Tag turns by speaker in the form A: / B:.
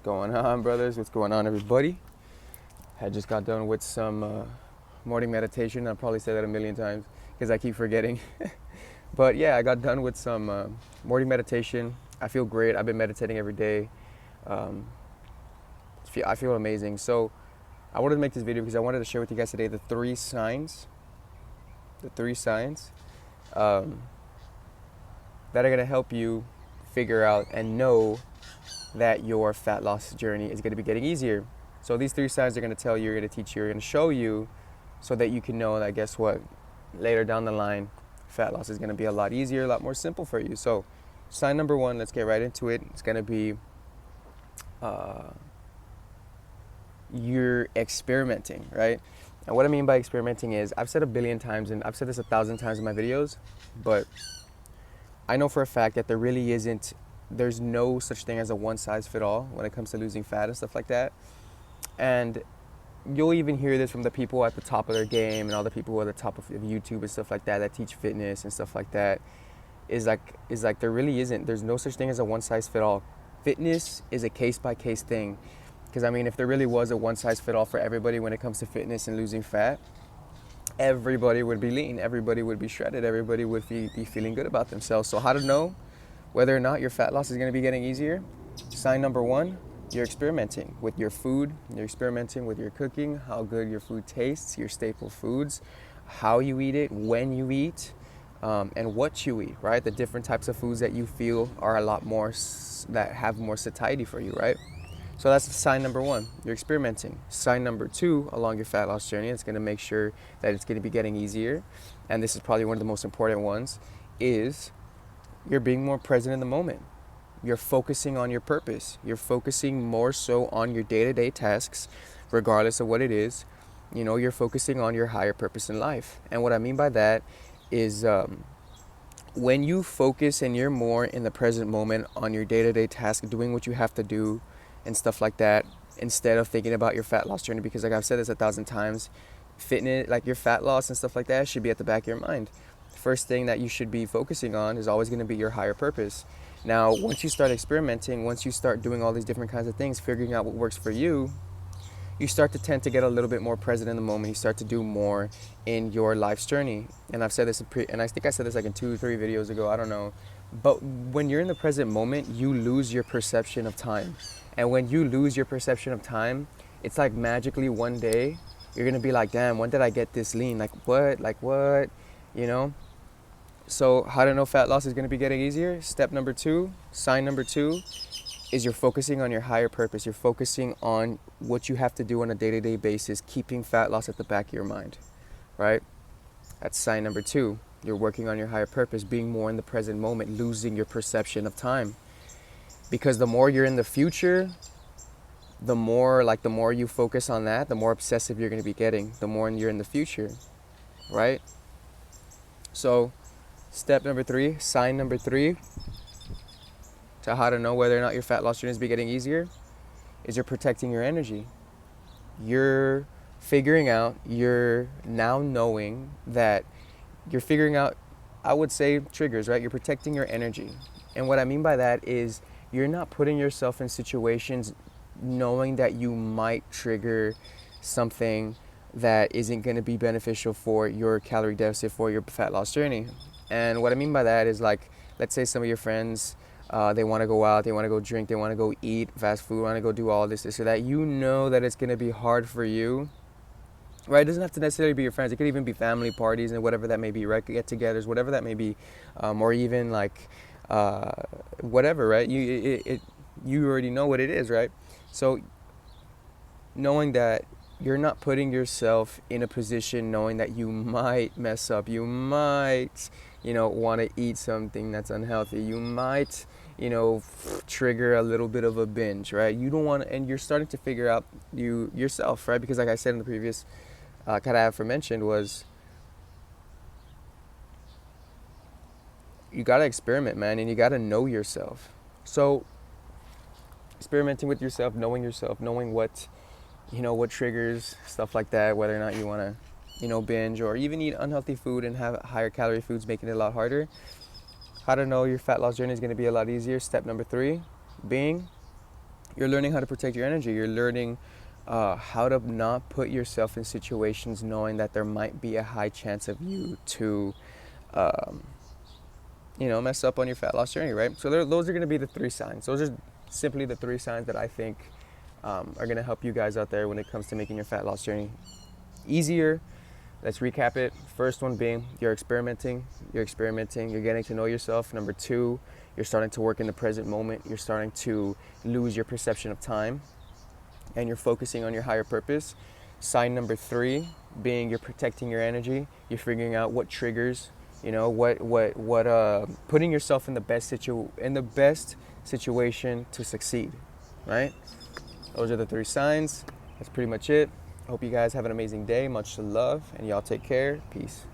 A: going on, brothers? What's going on, everybody? I just got done with some morning meditation. I'll probably say that a million times because I keep forgetting. But yeah, I got done with some morning meditation. I feel great. I've been meditating every day. Um, I feel amazing. So I wanted to make this video because I wanted to share with you guys today the three signs um, that are going to help you figure out and know that your fat loss journey is going to be getting easier. So these three signs are going to tell you, are going to teach you, are going to show you so that you can know that, guess what, later down the line, fat loss is going to be a lot easier, a lot more simple for you. So sign number one, let's get right into it. It's going to be you're experimenting, right? And what I mean by experimenting is, I've said a billion times, and I've said this 1,000 times in my videos, but I know for a fact that there's no such thing as a one size fit all when it comes to losing fat and stuff like that. And you'll even hear this from the people at the top of their game and all the people who are at the top of YouTube and stuff like that teach fitness and stuff like that, is like there really isn't. There's no such thing as a one size fit all. Fitness is a case by case thing. Because I mean, if there really was a one size fit all for everybody when it comes to fitness and losing fat, everybody would be lean, everybody would be shredded, everybody would be feeling good about themselves. So how to know whether or not your fat loss is going to be getting easier? Sign number one, you're experimenting with your food. You're experimenting with your cooking, how good your food tastes, your staple foods, how you eat it, when you eat, and what you eat, right? The different types of foods that you feel are a lot more, that have more satiety for you, right? So that's sign number one, you're experimenting. Sign number two along your fat loss journey, it's going to make sure that it's going to be getting easier, and this is probably one of the most important ones, is you're being more present in the moment. You're focusing on your purpose. You're focusing more so on your day-to-day tasks, regardless of what it is. You know, you're focusing on your higher purpose in life. And what I mean by that is when you focus and you're more in the present moment on your day-to-day task, doing what you have to do and stuff like that, instead of thinking about your fat loss journey, because like I've said this 1,000 times, fitness, like your fat loss and stuff like that, should be at the back of your mind. First thing that you should be focusing on is always going to be your higher purpose. Now, once you start experimenting, once you start doing all these different kinds of things, figuring out what works for you, you start to tend to get a little bit more present in the moment. You start to do more in your life's journey. And I've said this, and I think I said this like in 2 or 3 videos ago, I don't know. But when you're in the present moment, you lose your perception of time. And when you lose your perception of time, it's like magically one day, you're going to be like, damn, when did I get this lean? Like what, you know? So how to know fat loss is going to be getting easier? Step number two, sign number two, is you're focusing on your higher purpose. You're focusing on what you have to do on a day-to-day basis, keeping fat loss at the back of your mind, right? That's sign number two. You're working on your higher purpose, being more in the present moment, losing your perception of time. Because the more you're in the future, the more you focus on that, the more obsessive you're going to be getting, the more you're in the future, right? So step number three, sign number three, to how to know whether or not your fat loss journey is getting easier, is you're protecting your energy. You're now knowing that you're figuring out, I would say, triggers, right? You're protecting your energy. And what I mean by that is you're not putting yourself in situations knowing that you might trigger something that isn't going to be beneficial for your calorie deficit, for your fat loss journey. And what I mean by that is, like, let's say some of your friends, they want to go out, they want to go drink, they want to go eat fast food, want to go do all this or that. You know that it's going to be hard for you, right? It doesn't have to necessarily be your friends. It could even be family parties and whatever that may be, right? Get-togethers, whatever that may be, or even like whatever, right? You already know what it is, right? So knowing that you're not putting yourself in a position knowing that you might mess up, you might, want to eat something that's unhealthy, you might, trigger a little bit of a binge, right? You don't want to, and you're starting to figure out yourself, right? Because like I said in the previous kind of aforementioned, was you got to experiment, man, and you got to know yourself. So experimenting with yourself, knowing what triggers, stuff like that, whether or not you want to, binge or even eat unhealthy food and have higher calorie foods, making it a lot harder. How to know your fat loss journey is going to be a lot easier. Step number three being You're learning how to protect your energy. You're learning how to not put yourself in situations knowing that there might be a high chance of you to, um, mess up on your fat loss journey, right? So those are going to be the 3 signs. Those are simply the 3 signs that I think are going to help you guys out there when it comes to making your fat loss journey easier. Let's recap it. First one being you're experimenting, you're getting to know yourself. Number 2, you're starting to work in the present moment. You're starting to lose your perception of time and you're focusing on your higher purpose. Sign number 3 being you're protecting your energy. You're figuring out what triggers, putting yourself in the best situation to succeed, right? Those are the 3 signs. That's pretty much it. Hope you guys have an amazing day. Much love, and y'all take care. Peace.